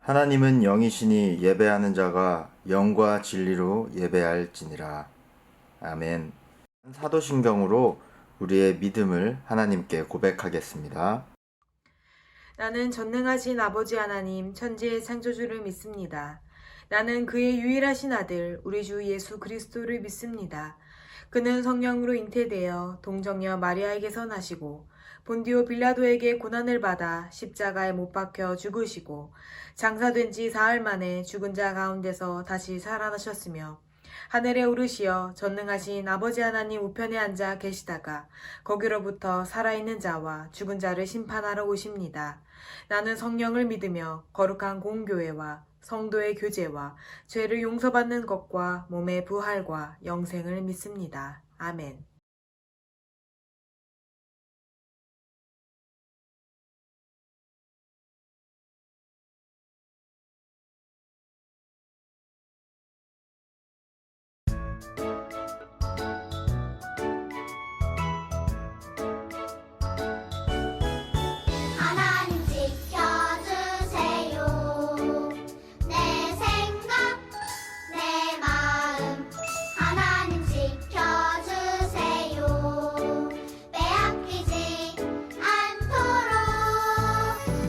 하나님은 영이시니 예배하는 자가 영과 진리로 예배할지니라. 아멘. 사도신경으로 우리의 믿음을 하나님께 고백하겠습니다. 나는 전능하신 아버지 하나님 천지의 창조주를 믿습니다. 나는 그의 유일하신 아들 우리 주 예수 그리스도를 믿습니다. 그는 성령으로 잉태되어 동정녀 마리아에게서 나시고 본디오 빌라도에게 고난을 받아 십자가에 못 박혀 죽으시고 장사된 지 사흘 만에 죽은 자 가운데서 다시 살아나셨으며 하늘에 오르시어 전능하신 아버지 하나님 우편에 앉아 계시다가 거기로부터 살아있는 자와 죽은 자를 심판하러 오십니다. 나는 성령을 믿으며 거룩한 공교회와 성도의 교제와 죄를 용서받는 것과 몸의 부활과 영생을 믿습니다. 아멘. 하나님 지켜주세요. 내 생각, 내 마음 하나님 지켜주세요. 빼앗기지 않도록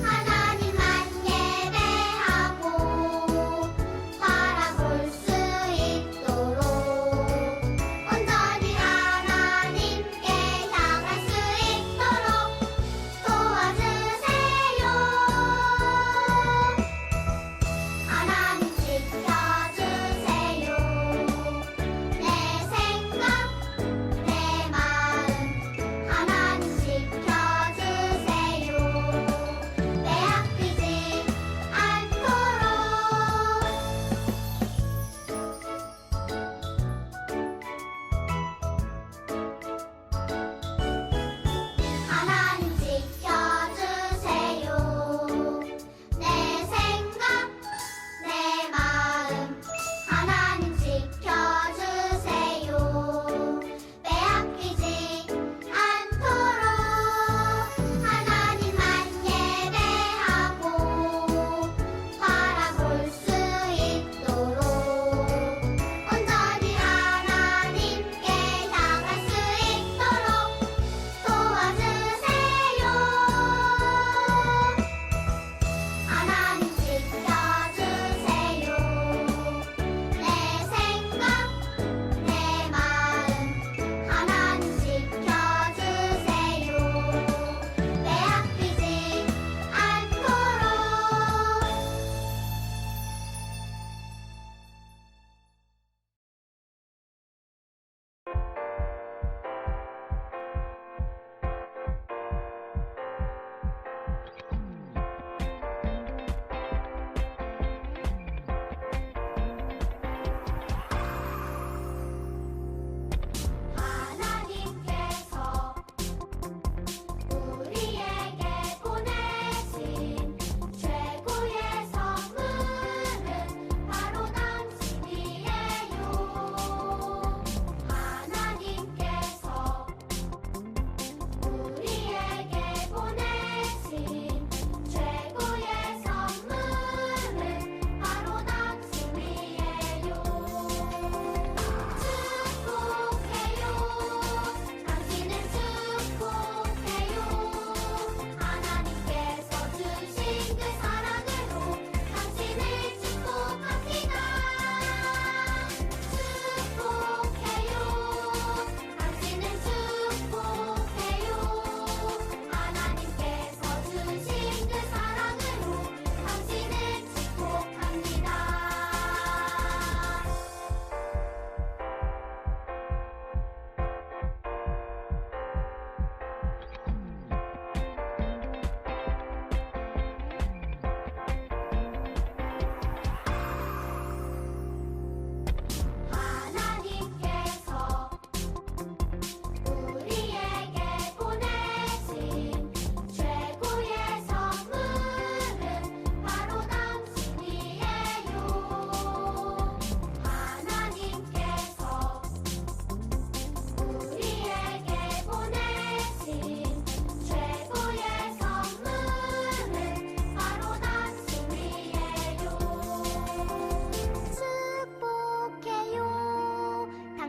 하나님만 예배하고 바라볼 수 있도록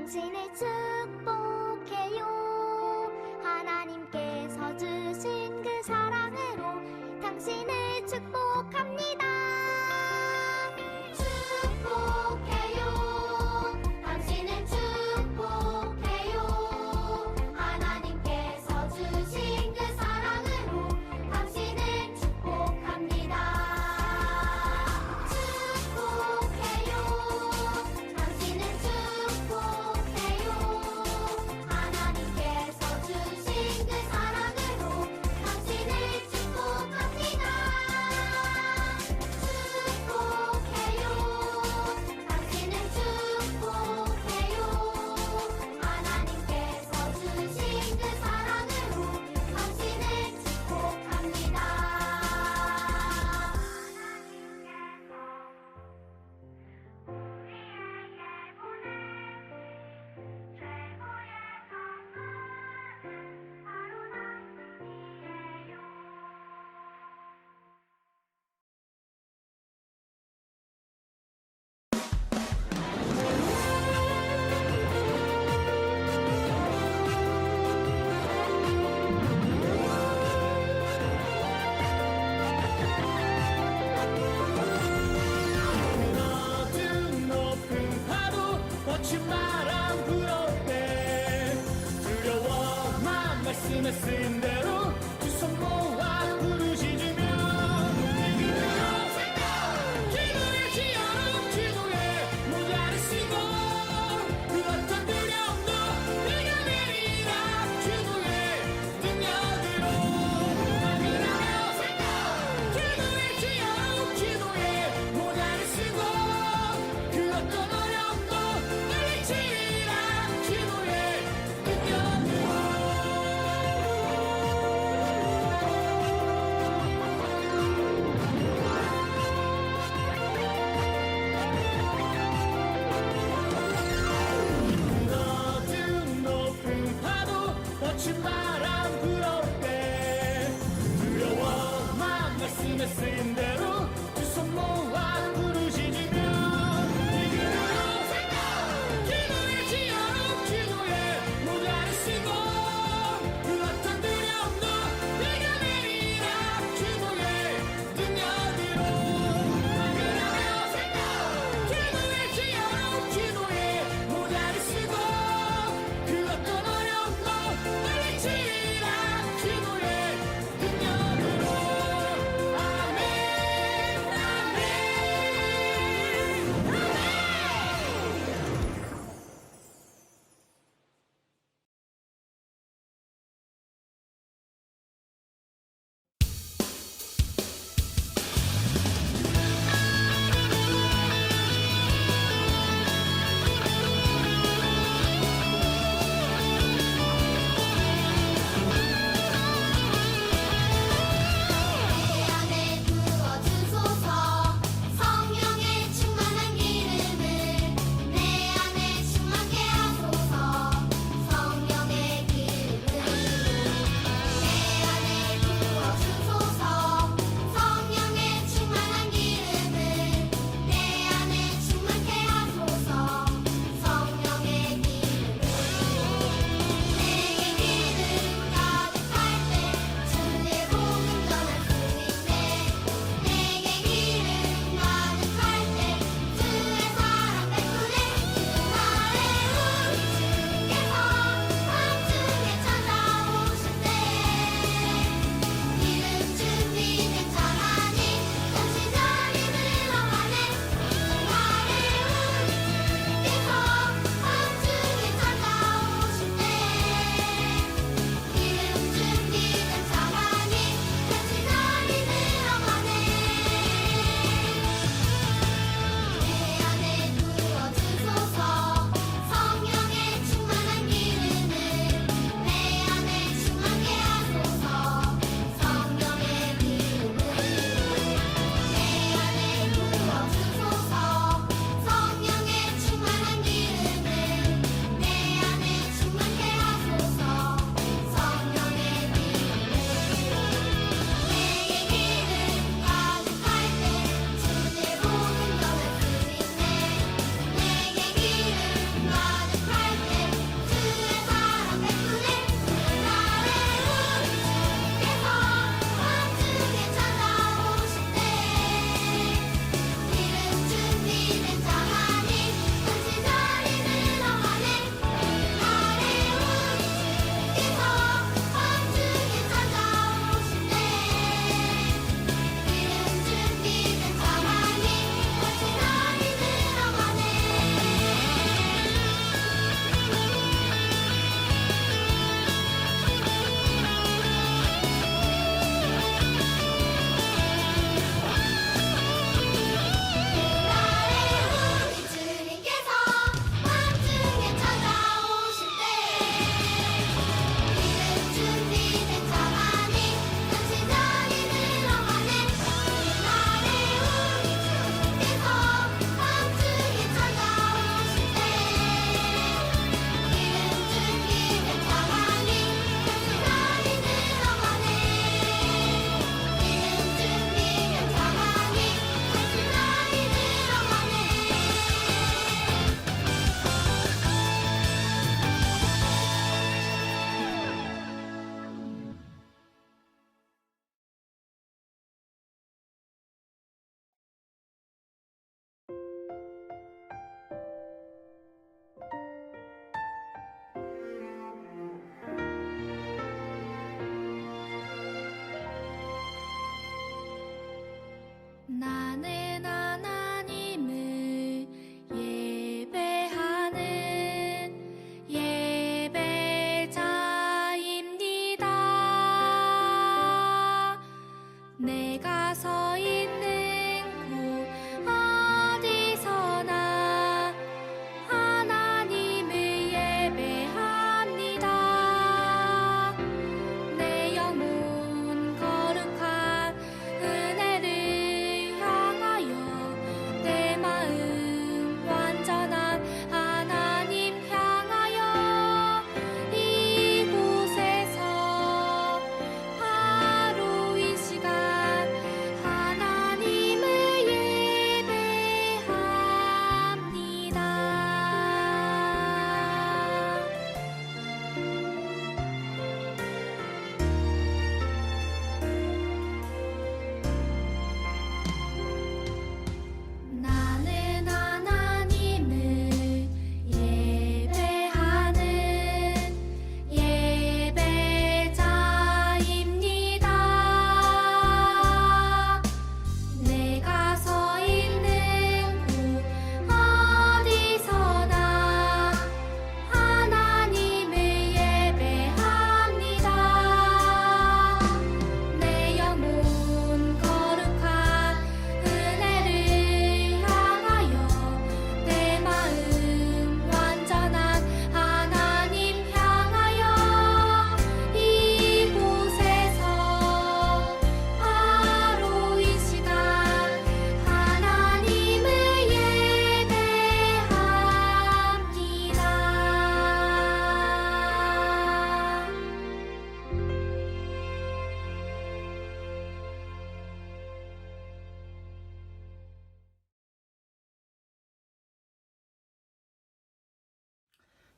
당신을 축복해요. 하나님께서 주신 그 사랑으로 당신을 축복합니다. 축복해요. 당신을 축복해요. 하나님께서 주신 그 사랑으로 당신을 축복합니다. 축복해요. 당신을 축복해요. 하나님께서 주신 그 사랑으로 당신을 축복합니다. 축복해요. 당신을 축복해요. 하나님께서 주신 그 사랑으로 당신을 축복합니다. 어두운 높은 파도 거친 바람 불어올 때 두려워만 말씀하신 대로 두 손 모아 부르짖으며 기도의 지어로 기도에 모자르시고 그 어떤 두려움도 내가 내리라 기도의 능력으로 확인하며 기도의 지어로 기도에 모자르시고 그 어떤 어려움도 물리치리라 기도의 능력으로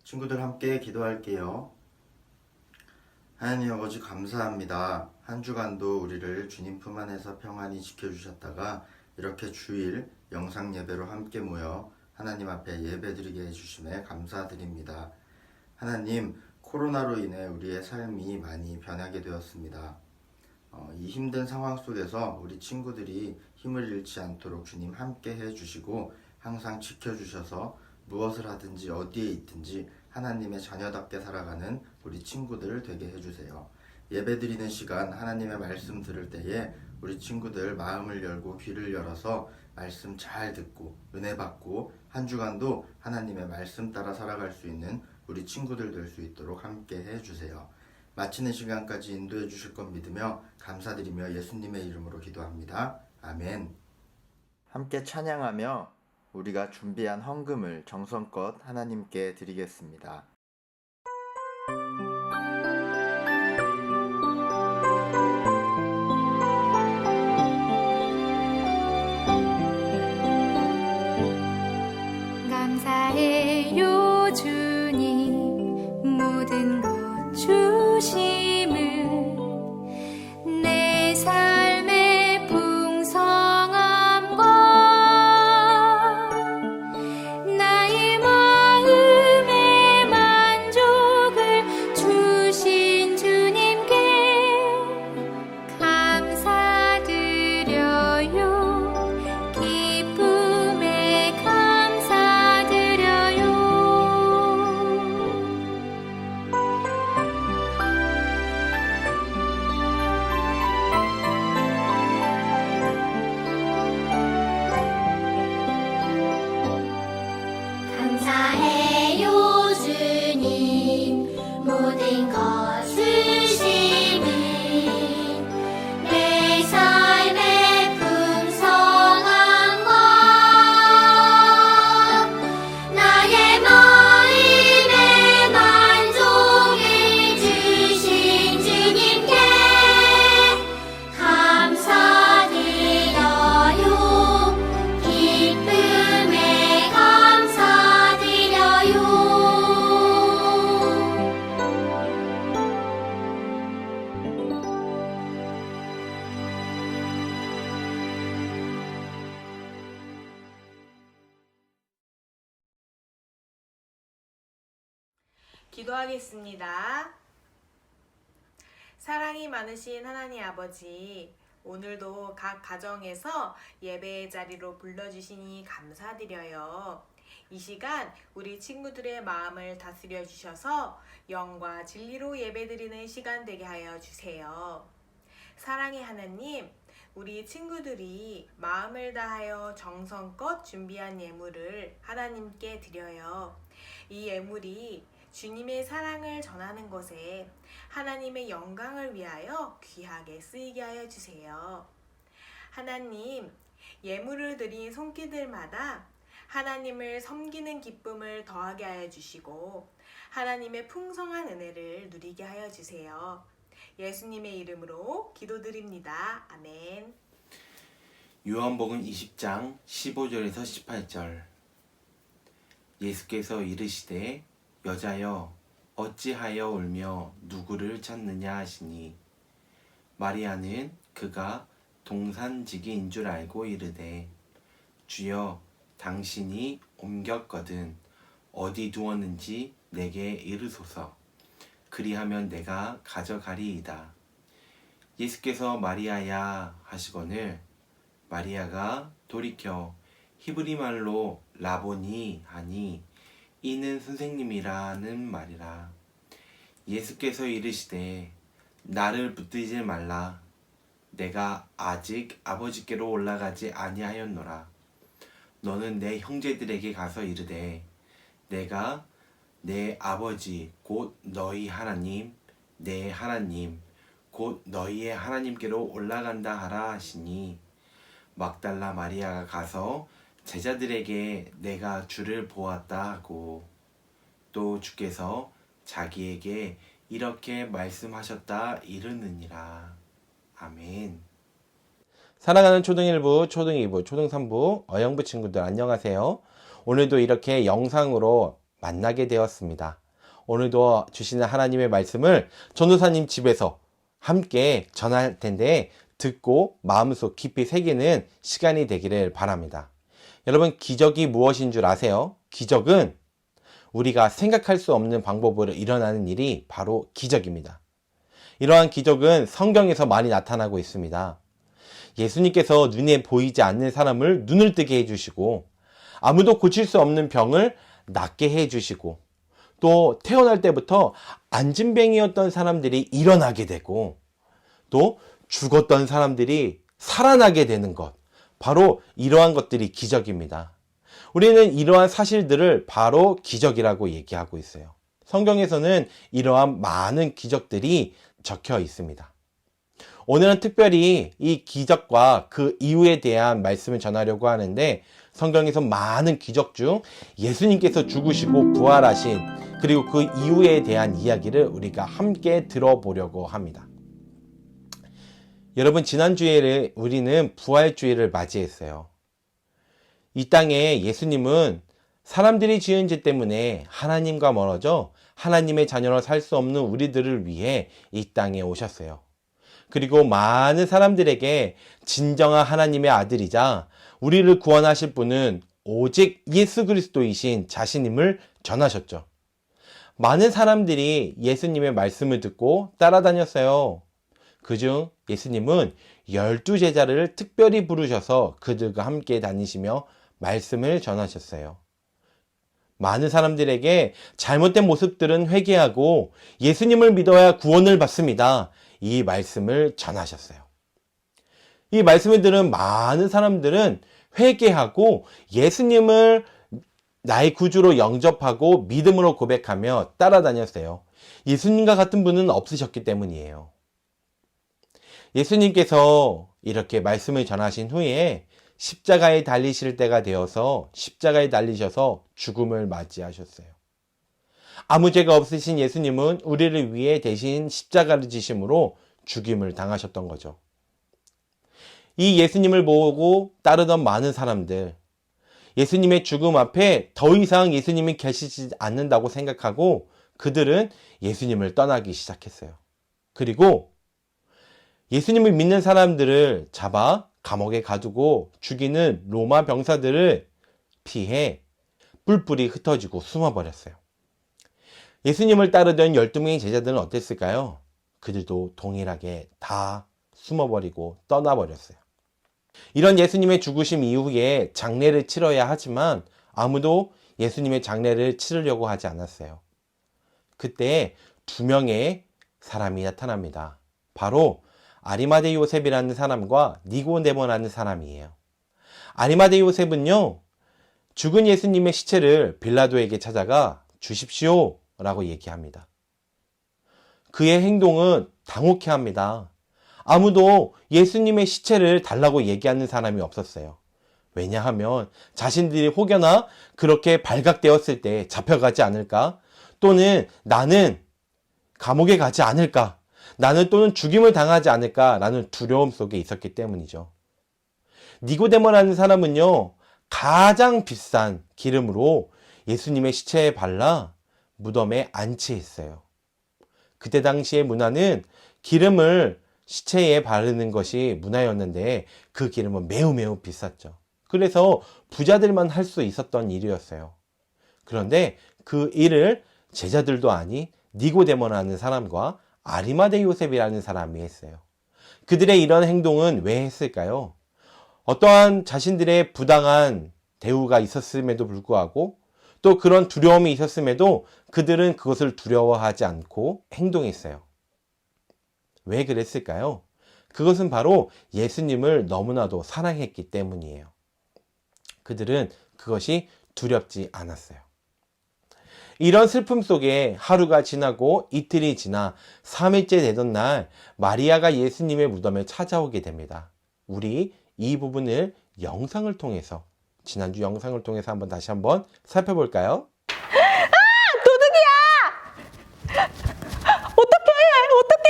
친구들 함께 기도할게요. 하나님 아버지 감사합니다. 한 주간도 우리를 주님 품 안에서 평안히 지켜주셨다가 이렇게 주일 영상 예배로 함께 모여 하나님 앞에 예배드리게 해주심에 감사드립니다. 하나님, 코로나로 인해 우리의 삶이 많이 변하게 되었습니다. 이 힘든 상황 속에서 우리 친구들이 힘을 잃지 않도록 주님 함께 해주시고 항상 지켜주셔서 무엇을 하든지 어디에 있든지 하나님의 자녀답게 살아가는 우리 친구들 되게 해주세요. 예배드리는 시간 하나님의 말씀 들을 때에 우리 친구들 마음을 열고 귀를 열어서 말씀 잘 듣고 은혜 받고 한 주간도 하나님의 말씀 따라 살아갈 수 있는 우리 친구들 될 수 있도록 함께 해주세요. 마치는 시간까지 인도해 주실 것 믿으며 감사드리며 예수님의 이름으로 기도합니다. 아멘. 함께 찬양하며 우리가 준비한 헌금을 정성껏 하나님께 드리겠습니다. 감사해요 주님 모든 것 주심을 내 삶의 풍성함과 나의 마음의 만족을 주신 주님께 감사드려요 기쁨에 감사드려요. 감사해요 주님 모든 것 주심을 내 삶의 풍성함과 나의 마음의 만족을 주신 주님께 감사드려요 기쁨에 감사드려요. 기도하겠습니다. 사랑이 많으신 하나님 아버지, 오늘도 각 가정에서 예배의 자리로 불러주시니 감사드려요. 이 시간 우리 친구들의 마음을 다스려 주셔서 영과 진리로 예배드리는 시간 되게 하여 주세요. 사랑의 하나님, 우리 친구들이 마음을 다하여 정성껏 준비한 예물을 하나님께 드려요. 이 예물이 주님의 사랑을 전하는 것에 하나님의 영광을 위하여 귀하게 쓰이게 하여 주세요. 하나님, 예물을 드린 손길들마다 하나님을 섬기는 기쁨을 더하게 하여 주시고 하나님의 풍성한 은혜를 누리게 하여 주세요. 예수님의 이름으로 기도드립니다. 아멘. 요한복음 20장 15절에서 18절. 예수께서 이르시되 여자여 어찌하여 울며 누구를 찾느냐 하시니 마리아는 그가 동산지기인 줄 알고 이르되 주여 당신이 옮겼거든 어디 두었는지 내게 이르소서 그리하면 내가 가져가리이다. 예수께서 마리아야 하시거늘 마리아가 돌이켜 히브리 말로 라보니 하니 이는 선생님이라는 말이라. 예수께서 이르시되 나를 붙들지 말라. 내가 아직 아버지께로 올라가지 아니하였노라. 너는 내 형제들에게 가서 이르되 내가 내 아버지 곧 너희 하나님 내 하나님 곧 너희의 하나님께로 올라간다 하라 하시니 막달라 마리아가 가서 제자들에게 내가 주를 보았다 하고 또 주께서 자기에게 이렇게 말씀하셨다 이르느니라. 아멘. 사랑하는 초등 1부, 초등 2부, 초등 3부, 어영부 친구들 안녕하세요. 오늘도 이렇게 영상으로 만나게 되었습니다. 오늘도 주시는 하나님의 말씀을 전도사님 집에서 함께 전할 텐데 듣고 마음속 깊이 새기는 시간이 되기를 바랍니다. 여러분, 기적이 무엇인 줄 아세요? 기적은 우리가 생각할 수 없는 방법으로 일어나는 일이 바로 기적입니다. 이러한 기적은 성경에서 많이 나타나고 있습니다. 예수님께서 눈에 보이지 않는 사람을 눈을 뜨게 해주시고, 아무도 고칠 수 없는 병을 낫게 해주시고, 또 태어날 때부터 안진뱅이였던 사람들이 일어나게 되고, 또 죽었던 사람들이 살아나게 되는 것, 바로 이러한 것들이 기적입니다. 우리는 이러한 사실들을 바로 기적이라고 얘기하고 있어요. 성경에서는 이러한 많은 기적들이 적혀 있습니다. 오늘은 특별히 이 기적과 그 이유에 대한 말씀을 전하려고 하는데, 성경에서 많은 기적 중 예수님께서 죽으시고 부활하신, 그리고 그 이유에 대한 이야기를 우리가 함께 들어보려고 합니다. 여러분, 지난주에 우리는 부활주일을 맞이했어요. 이 땅에 예수님은 사람들이 지은 죄 때문에 하나님과 멀어져 하나님의 자녀로 살 수 없는 우리들을 위해 이 땅에 오셨어요. 그리고 많은 사람들에게 진정한 하나님의 아들이자 우리를 구원하실 분은 오직 예수 그리스도이신 자신임을 전하셨죠. 많은 사람들이 예수님의 말씀을 듣고 따라다녔어요. 그중 예수님은 12제자를 특별히 부르셔서 그들과 함께 다니시며 말씀을 전하셨어요. 많은 사람들에게 잘못된 모습들은 회개하고 예수님을 믿어야 구원을 받습니다. 이 말씀을 전하셨어요. 이 말씀을 들은 많은 사람들은 회개하고 예수님을 나의 구주로 영접하고 믿음으로 고백하며 따라다녔어요. 예수님과 같은 분은 없으셨기 때문이에요. 예수님께서 이렇게 말씀을 전하신 후에 십자가에 달리실 때가 되어서 십자가에 달리셔서 죽음을 맞이하셨어요. 아무 죄가 없으신 예수님은 우리를 위해 대신 십자가를 지심으로 죽임을 당하셨던 거죠. 이 예수님을 보고 따르던 많은 사람들, 예수님의 죽음 앞에 더 이상 예수님이 계시지 않는다고 생각하고 그들은 예수님을 떠나기 시작했어요. 그리고 예수님을 믿는 사람들을 잡아 감옥에 가두고 죽이는 로마 병사들을 피해 뿔뿔이 흩어지고 숨어버렸어요. 예수님을 따르던 12명의 제자들은 어땠을까요? 그들도 동일하게 다 숨어버리고 떠나버렸어요. 이런 예수님의 죽으심 이후에 장례를 치러야 하지만 아무도 예수님의 장례를 치르려고 하지 않았어요. 그때 2명의 사람이 나타납니다. 바로 아리마대 요셉이라는 사람과 니고데모라는 사람이에요. 아리마대 요셉은요, 죽은 예수님의 시체를 빌라도에게 찾아가 주십시오 라고 얘기합니다. 그의 행동은 당혹해 합니다. 아무도 예수님의 시체를 달라고 얘기하는 사람이 없었어요. 왜냐하면 자신들이 혹여나 그렇게 발각되었을 때 잡혀가지 않을까? 또는 나는 감옥에 가지 않을까? 나는 또는 죽임을 당하지 않을까라는 두려움 속에 있었기 때문이죠. 니고데모라는 사람은요, 가장 비싼 기름으로 예수님의 시체에 발라 무덤에 안치했어요. 그때 당시의 문화는 기름을 시체에 바르는 것이 문화였는데 그 기름은 매우 비쌌죠. 그래서 부자들만 할 수 있었던 일이었어요. 그런데 그 일을 제자들도 아닌 니고데모라는 사람과 아리마대 요셉이라는 사람이 했어요. 그들의 이런 행동은 왜 했을까요? 어떠한 자신들의 부당한 대우가 있었음에도 불구하고 또 그런 두려움이 있었음에도 그들은 그것을 두려워하지 않고 행동했어요. 왜 그랬을까요? 그것은 바로 예수님을 너무나도 사랑했기 때문이에요. 그들은 그것이 두렵지 않았어요. 이런 슬픔 속에 하루가 지나고 이틀이 지나 3일째 되던 날 마리아가 예수님의 무덤에 찾아오게 됩니다. 우리 이 부분을 영상을 통해서, 지난주 영상을 통해서 다시 한번 살펴볼까요? 어떡해!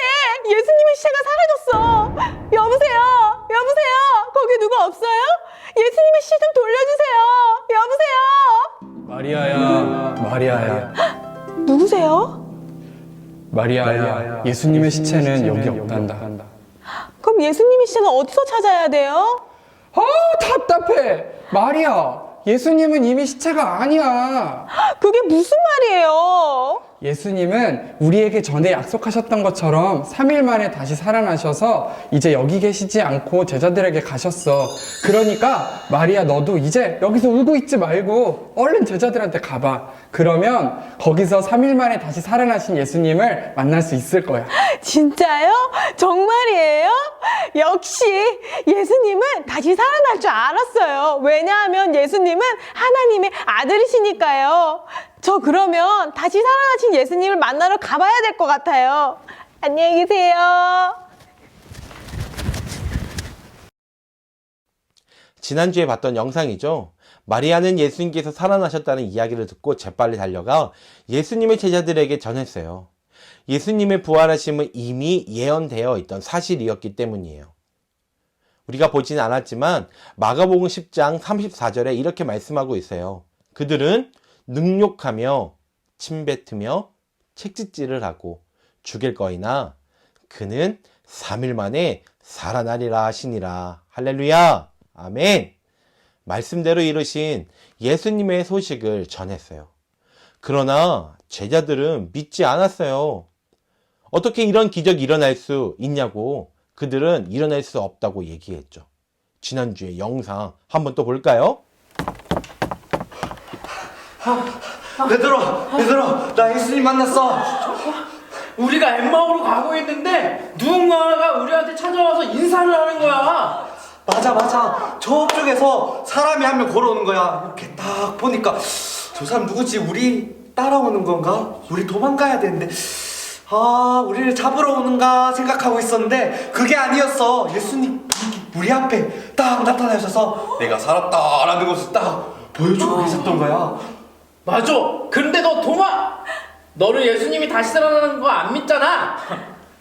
예수님의 시체가 사라졌어! 여보세요? 거기 누가 없어요? 예수님의 시 좀 돌려주세요! 여보세요? 마리아야, 누구세요? 마리아야, 예수님의 시체는 여기 없단다. 그럼 예수님의 시체는 어디서 찾아야 돼요? 답답해! 마리아, 예수님은 이미 시체가 아니야. 그게 무슨 말이에요? 예수님은 우리에게 전에 약속하셨던 것처럼 3일 만에 다시 살아나셔서 이제 여기 계시지 않고 제자들에게 가셨어. 그러니까 마리아, 너도 이제 여기서 울고 있지 말고 얼른 제자들한테 가봐. 그러면 거기서 3일 만에 다시 살아나신 예수님을 만날 수 있을 거야. 진짜요? 정말이에요? 역시 예수님은 다시 살아날 줄 알았어요. 왜냐하면 예수님은 하나님의 아들이시니까요. 저 그러면 다시 살아나신 예수님을 만나러 가봐야 될 것 같아요. 안녕히 계세요. 지난주에 봤던 영상이죠. 마리아는 예수님께서 살아나셨다는 이야기를 듣고 재빨리 달려가 예수님의 제자들에게 전했어요. 예수님의 부활하심은 이미 예언되어 있던 사실이었기 때문이에요. 우리가 보지는 않았지만 마가복음 10장 34절에 이렇게 말씀하고 있어요. 그들은 능욕하며 침뱉으며 책짓질을 하고 죽일 거이나 그는 3일 만에 살아나리라 하시니라. 할렐루야. 아멘. 말씀대로 이루신 예수님의 소식을 전했어요. 그러나 제자들은 믿지 않았어요. 어떻게 이런 기적이 일어날 수 있냐고 그들은 일어날 수 없다고 얘기했죠. 지난주에 영상 한번 또 볼까요? 얘들아, 나 예수님 만났어. 우리가 엠마오로 가고 있는데 누군가가 우리한테 찾아와서 인사를 하는 거야. 맞아. 저쪽에서 사람이 한 명 걸어오는 거야. 이렇게 딱 보니까 저 사람 누구지? 우리 따라오는 건가? 우리 도망가야 되는데 우리를 잡으러 오는가 생각하고 있었는데 그게 아니었어. 예수님 우리 앞에 딱 나타나셔서 내가 살았다라는 것을 딱 보여주고 계셨던 거야. 맞아. 근데 너 너를 예수님이 다시 살아나는 거 안 믿잖아.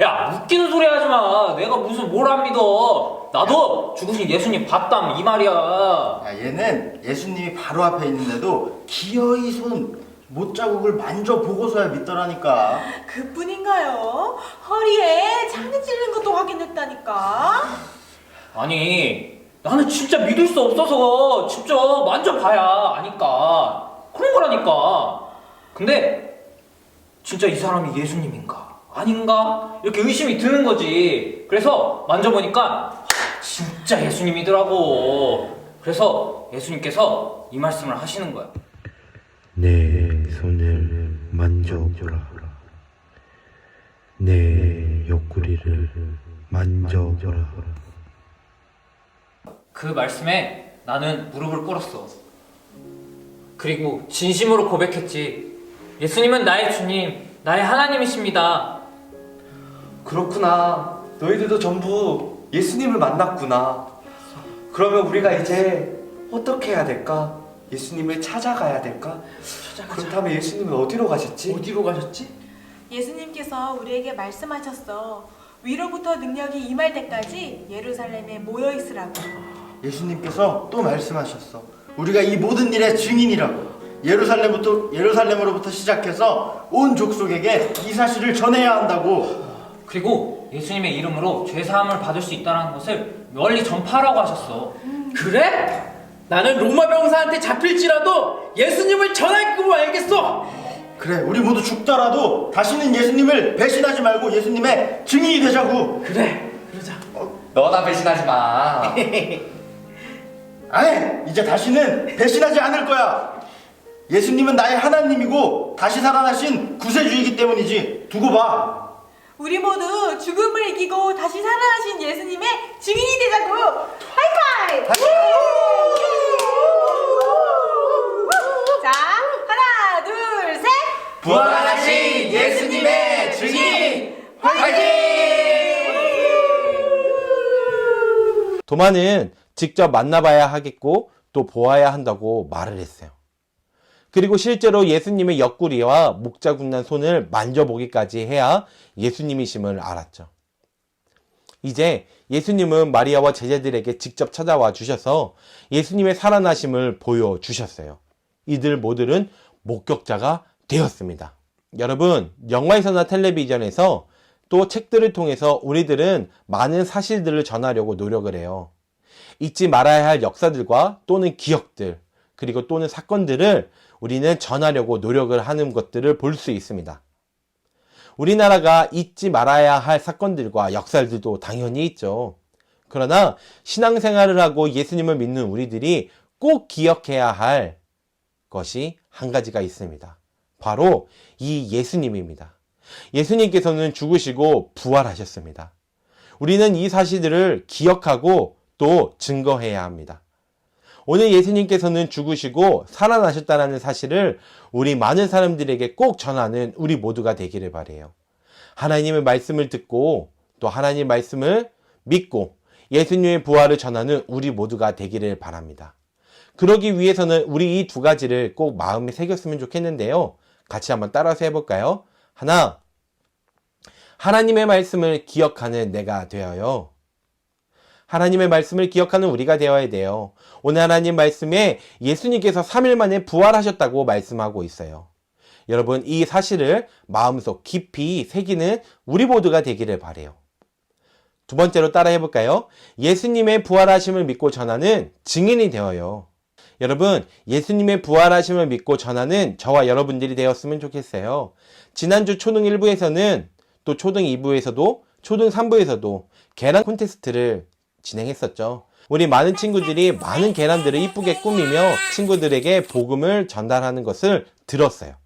야, 웃기는 소리 하지 마. 내가 무슨 뭘 안 믿어. 나도 죽으신 예수님 봤담 이 말이야. 야, 얘는 예수님이 바로 앞에 있는데도 기어이 손 못자국을 만져보고서야 믿더라니까. 그뿐인가요? 허리에 창이 찔린 것도 확인했다니까. 아니, 나는 진짜 믿을 수 없어서 직접 만져봐야 아니까. 그런 거라니까. 근데 진짜 이 사람이 예수님인가 아닌가 이렇게 의심이 드는 거지. 그래서 만져보니까 진짜 예수님이더라고. 그래서 예수님께서 이 말씀을 하시는 거야. 내 손을 만져보라. 내 옆구리를 만져보라. 그 말씀에 나는 무릎을 꿇었어. 그리고 진심으로 고백했지. 예수님은 나의 주님, 나의 하나님이십니다. 그렇구나. 너희들도 전부 예수님을 만났구나. 그러면 우리가 이제 어떻게 해야 될까? 예수님을 찾아가야 될까? 그렇다면 예수님은 어디로 가셨지? 예수님께서 우리에게 말씀하셨어. 위로부터 능력이 임할 때까지 예루살렘에 모여 있으라고. 예수님께서 또 말씀하셨어. 우리가 이 모든 일의 증인이라고. 예루살렘으로부터 시작해서 온 족속에게 이 사실을 전해야 한다고. 그리고 예수님의 이름으로 죄사함을 받을 수 있다는 것을 널리 전파하라고 하셨어. 그래? 나는 로마 병사한테 잡힐지라도 예수님을 전할 줄 알겠어. 그래, 우리 모두 죽더라도 다시는 예수님을 배신하지 말고 예수님의 증인이 되자고. 그래, 그러자. 너나 배신하지 마. 아니, 이제 다시는 배신하지 않을 거야. 예수님은 나의 하나님이고 다시 살아나신 구세주이기 때문이지. 두고 봐. 우리 모두 죽음을 이기고 다시 살아나신 예수님의 증인이 되자고. 하이파이브! 자, 하나, 둘, 셋! 부활하신 예수님의 증인 화이팅! 도마는 직접 만나봐야 하겠고 또 보아야 한다고 말을 했어요. 그리고 실제로 예수님의 옆구리와 목자국 난 손을 만져보기까지 해야 예수님이심을 알았죠. 이제 예수님은 마리아와 제자들에게 직접 찾아와 주셔서 예수님의 살아나심을 보여주셨어요. 이들 모두는 목격자가 되었습니다. 여러분, 영화에서나 텔레비전에서 또 책들을 통해서 우리들은 많은 사실들을 전하려고 노력을 해요. 잊지 말아야 할 역사들과 또는 기억들, 그리고 또는 사건들을 우리는 전하려고 노력을 하는 것들을 볼 수 있습니다. 우리나라가 잊지 말아야 할 사건들과 역사들도 당연히 있죠. 그러나 신앙생활을 하고 예수님을 믿는 우리들이 꼭 기억해야 할 것이 한 가지가 있습니다. 바로 이 예수님입니다. 예수님께서는 죽으시고 부활하셨습니다. 우리는 이 사실들을 기억하고 또 증거해야 합니다. 오늘 예수님께서는 죽으시고 살아나셨다는 사실을 우리 많은 사람들에게 꼭 전하는 우리 모두가 되기를 바라요. 하나님의 말씀을 듣고 또 하나님의 말씀을 믿고 예수님의 부활을 전하는 우리 모두가 되기를 바랍니다. 그러기 위해서는 우리 이 두 가지를 꼭 마음에 새겼으면 좋겠는데요. 같이 한번 따라서 해볼까요? 하나, 하나님의 말씀을 기억하는 내가 되어요. 하나님의 말씀을 기억하는 우리가 되어야 돼요. 오늘 하나님 말씀에 예수님께서 3일 만에 부활하셨다고 말씀하고 있어요. 여러분, 이 사실을 마음속 깊이 새기는 우리 모두가 되기를 바라요. 두 번째로 따라 해볼까요? 예수님의 부활하심을 믿고 전하는 증인이 되어요. 여러분, 예수님의 부활하심을 믿고 전하는 저와 여러분들이 되었으면 좋겠어요. 지난주 초등 1부에서는 또 초등 2부에서도 초등 3부에서도 계란 콘테스트를 진행했었죠. 우리 많은 친구들이 많은 계란들을 이쁘게 꾸미며 친구들에게 복음을 전달하는 것을 들었어요.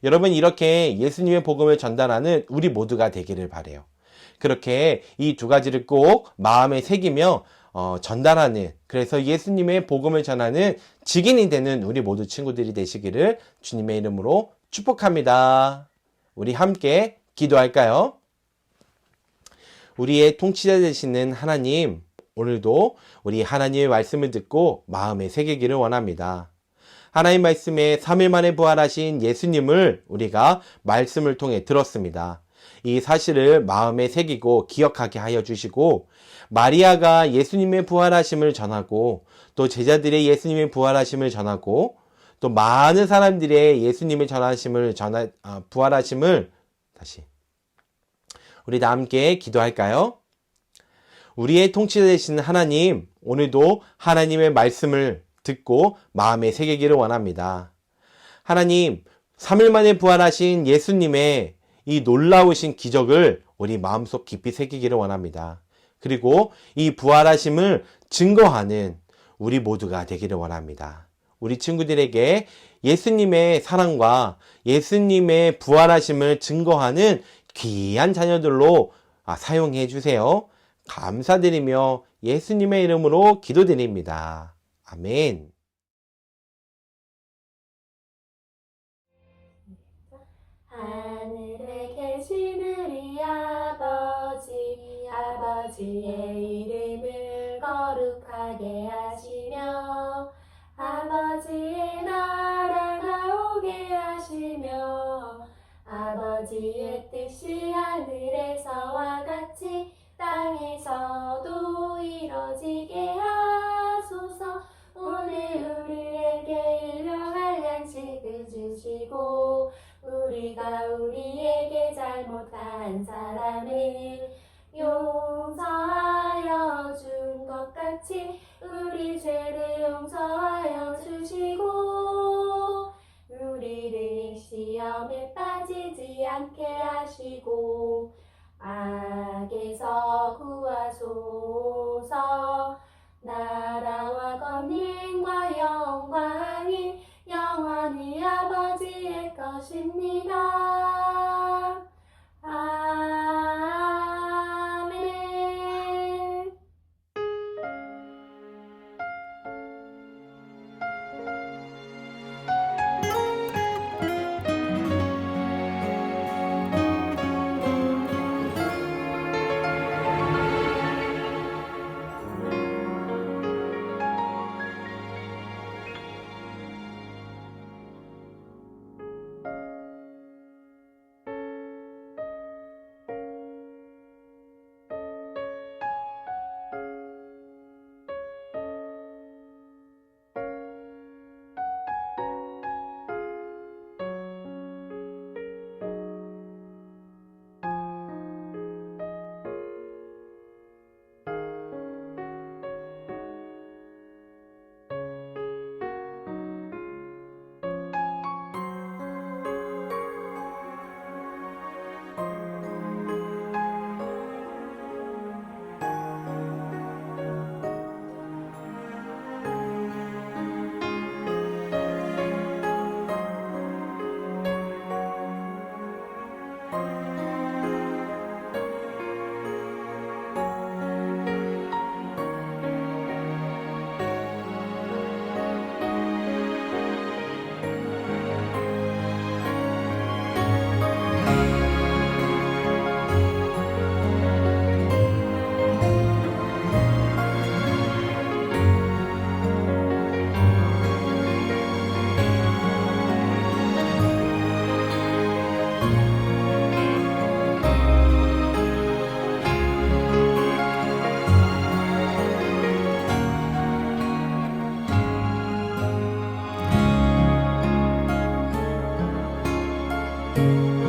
여러분, 이렇게 예수님의 복음을 전달하는 우리 모두가 되기를 바라요. 그렇게 이 두 가지를 꼭 마음에 새기며 전달하는, 그래서 예수님의 복음을 전하는 증인이 되는 우리 모두 친구들이 되시기를 주님의 이름으로 축복합니다. 우리 함께 기도할까요? 우리의 통치자 되시는 하나님, 오늘도 우리 하나님의 말씀을 듣고 마음에 새기기를 원합니다. 하나님 말씀에 3일 만에 부활하신 예수님을 우리가 말씀을 통해 들었습니다. 이 사실을 마음에 새기고 기억하게 하여 주시고, 마리아가 예수님의 부활하심을 전하고 또 제자들의 예수님의 부활하심을 전하고 또 많은 사람들의 예수님의 부활하심을 다시 우리 다 함께 기도할까요? 우리의 통치자 되시는 하나님, 오늘도 하나님의 말씀을 듣고 마음에 새기기를 원합니다. 하나님, 3일 만에 부활하신 예수님의 이 놀라우신 기적을 우리 마음속 깊이 새기기를 원합니다. 그리고 이 부활하심을 증거하는 우리 모두가 되기를 원합니다. 우리 친구들에게 예수님의 사랑과 예수님의 부활하심을 증거하는 귀한 자녀들로 사용해 주세요. 감사드리며 예수님의 이름으로 기도드립니다. 아멘. 하늘에 계신 우리 아버지의 이름을 거룩하게 하시며 아버지의 나라가 오게 하시며 아버지의 뜻이 하늘에서와 같이 땅에서도 이뤄지게 하소서. 오늘 우리에게 일용할 양식을 주시고 우리가 우리에게 잘못한 사람을 용서하여 준 것 같이 우리 죄를 용서하여 주시고 우리를 시험에 빠지지 않게 하시고 악에서 구하소서. 나라와 권능과 영광이 영원히 아버지의 것입니다. 아멘. 주